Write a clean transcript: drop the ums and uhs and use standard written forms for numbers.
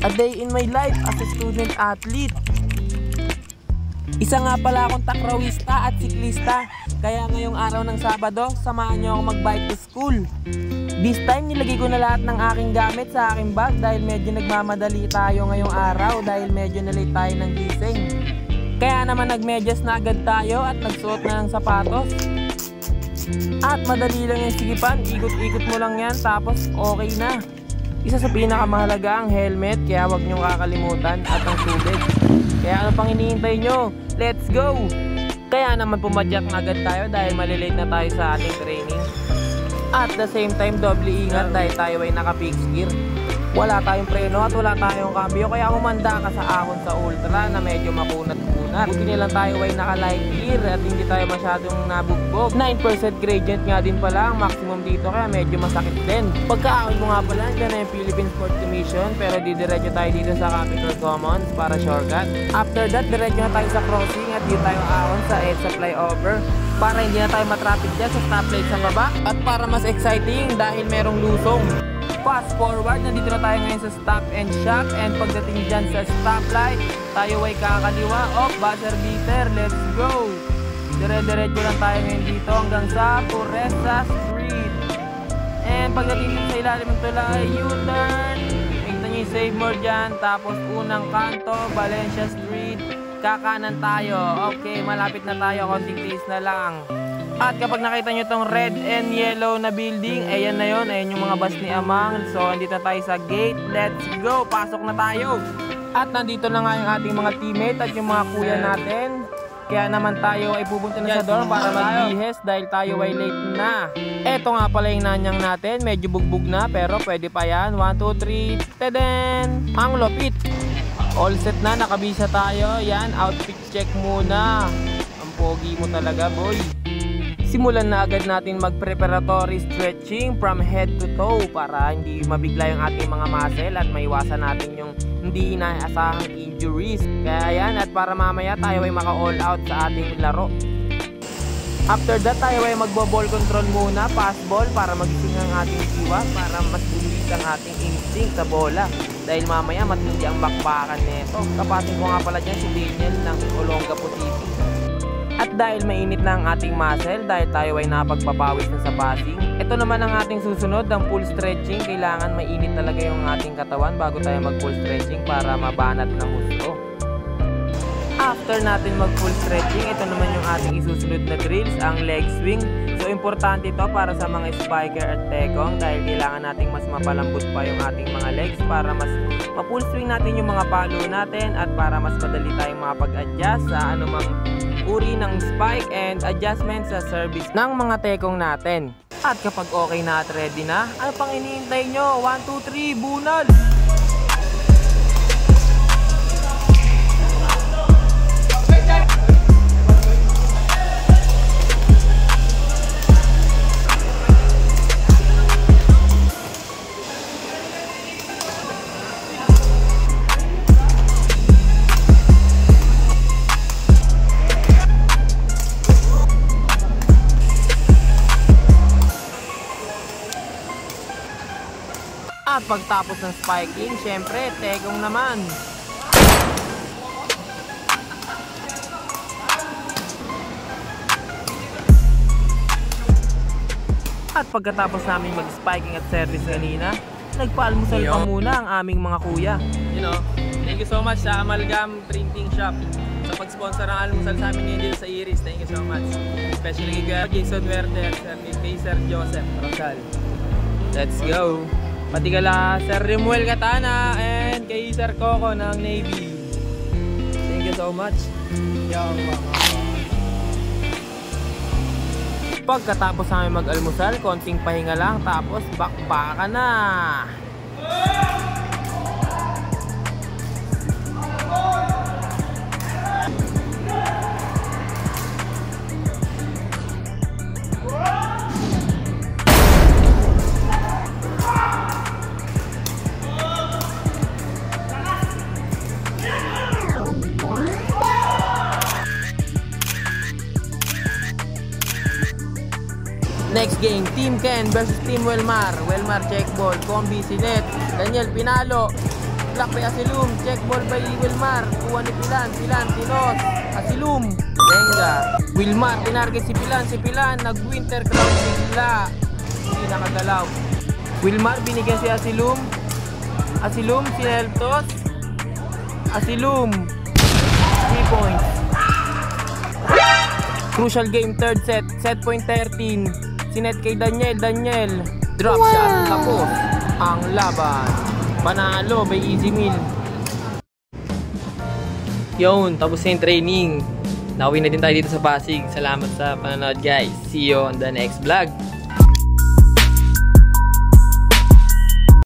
A day in my life as a student athlete. Isa nga pala akong takrawista at siklista, kaya ngayong araw ng Sabado, samahan niyo ako mag-bike to school. This time, nilagay ko na lahat ng aking gamit sa aking bag dahil medyo nagmamadali tayo ngayong araw dahil medyo na-late tayo ng gising. Kaya naman nagmedyas na agad tayo at nagsuot na ng sapatos. At madali lang yung sigipan, ikot-ikot mo lang yan tapos okay na. Isa sa pinakamahalaga ang helmet, kaya huwag niyong kakalimutan, at ang tubig. Kaya ano pang hinihintay nyo? Let's go! Kaya naman pumadyak na agad tayo dahil malilate na tayo sa ating training. At the same time, doble ingat dahil tayo ay naka-fixed gear. Wala tayong preno at wala tayong cambio, kaya humanda ka sa ahon sa ultra na medyo makunat-kunat. Buti nilang tayo ay naka-light gear at hindi tayo masyadong nabugbog. 9% gradient nga din pala ang maximum dito, kaya medyo masakit din. Pagkaahon mo nga pala, dyan na yung Philippine Sport Commission, pero didiretso tayo dito sa Capitol Commons para shortcut. After that, diretso na tayo sa crossing at dito tayo ahon sa EDSA flyover para hindi na tayo matraffic dyan sa stoplight sa baba. At para mas exciting dahil merong lusong. Fast forward, nandito na tayo ngayon sa Stop and Shop, and pagdating dyan sa stoplight, tayo ay kakaliwa, buzzer beater, let's go! Dire-diretso lang tayo ngayon dito hanggang sa Pureza Street. And pagdating dito sa ilalim ng tulay, U-turn, tingnan nyo yung Save More dyan, tapos unang kanto, Valencia Street, kakanan tayo. Okay, malapit na tayo, konting tiis na lang. At kapag nakita nyo itong red and yellow na building, ayan na yun, ayan yung mga bus ni Amang. So, andito na tayo sa gate. Let's go! Pasok na tayo! At nandito na nga yung ating mga teammate at yung mga kuya natin. Kaya naman tayo ay pupunta na sa dorm para magbihes dahil tayo ay late na. Eto nga pala yung nanyang natin, medyo bugbog na pero pwede pa yan. 1, 2, 3, teden! Ang lupit! All set na, nakabisa tayo. Yan, outfit check muna. Ang pogi mo talaga, boy. Simulan na agad natin mag-preparatory stretching from head to toe para hindi mabigla yung ating mga muscle at maiwasan natin yung hindi inaasahang injuries. Kaya yan, at para mamaya tayo ay maka-all out sa ating laro. After that, tayo ay magbo-ball control muna, pass ball para magising ang ating diwa, para mas bumis ang ating instinct sa bola. Dahil mamaya matindi ang bakbakan nito. Kapasin ko nga pala dyan si Daniel ng Olongapo City. At dahil mainit na ang ating muscle, dahil tayo ay napagpapawis na sa passing, ito naman ang ating susunod, ang full stretching. Kailangan mainit talaga yung ating katawan bago tayo mag full stretching para mabanat ng husto. After natin mag full stretching, ito naman yung ating isusunod na drills, ang leg swing. So importante ito para sa mga spiker at tekong dahil kailangan nating mas mapalambot pa yung ating mga legs para mas ma-full swing natin yung mga palo natin at para mas madali tayong makapag-adjust sa anumang uri ng spike and adjustment sa service ng mga tekong natin. At kapag okay na at ready na, ano pang iniintay nyo? 1, 2, 3, bunal! At pagtapos ng spiking, syempre, tekong naman. At pagkatapos namin mag-spiking at service kanina, nagpaalmusal pa muna ang aming mga kuya. Thank you so much sa Amalgam Printing Shop sa pag-sponsor ng almusal sa amin ngayon dito sa Iris. Thank you so much. Especially kay Jason Werte at kay Sir Joseph Rosal. Let's go! Pati kala Sir Rimuel Katana and kay Sir Coco ng Navy. Thank you so much. Pagkatapos namin mag-almusal, konting pahinga lang tapos bakbakan na. Next game, Team Ken versus Team Welmar. Welmar check ball, combi si Net, Daniel Pinalo. block by Asilum. Check ball by Wilmar. Kuha ni Pilan. Tinos. Asilum. Venga. Wilmar, tinarget si Pilan. Nag-winter crown bigla. Hindi nakagalaw. Wilmar, binigyan si Asilum. Si Heltos. Asilum. 3 points. Crucial game, third set. Set point 13. Sinet kay Daniel. Drop shot. Tapos ang laban. Panalo by Easy Meal. Yun, tapos na yung training. Nauwi na din tayo dito sa Pasig. Salamat sa panonood guys. See you on the next vlog.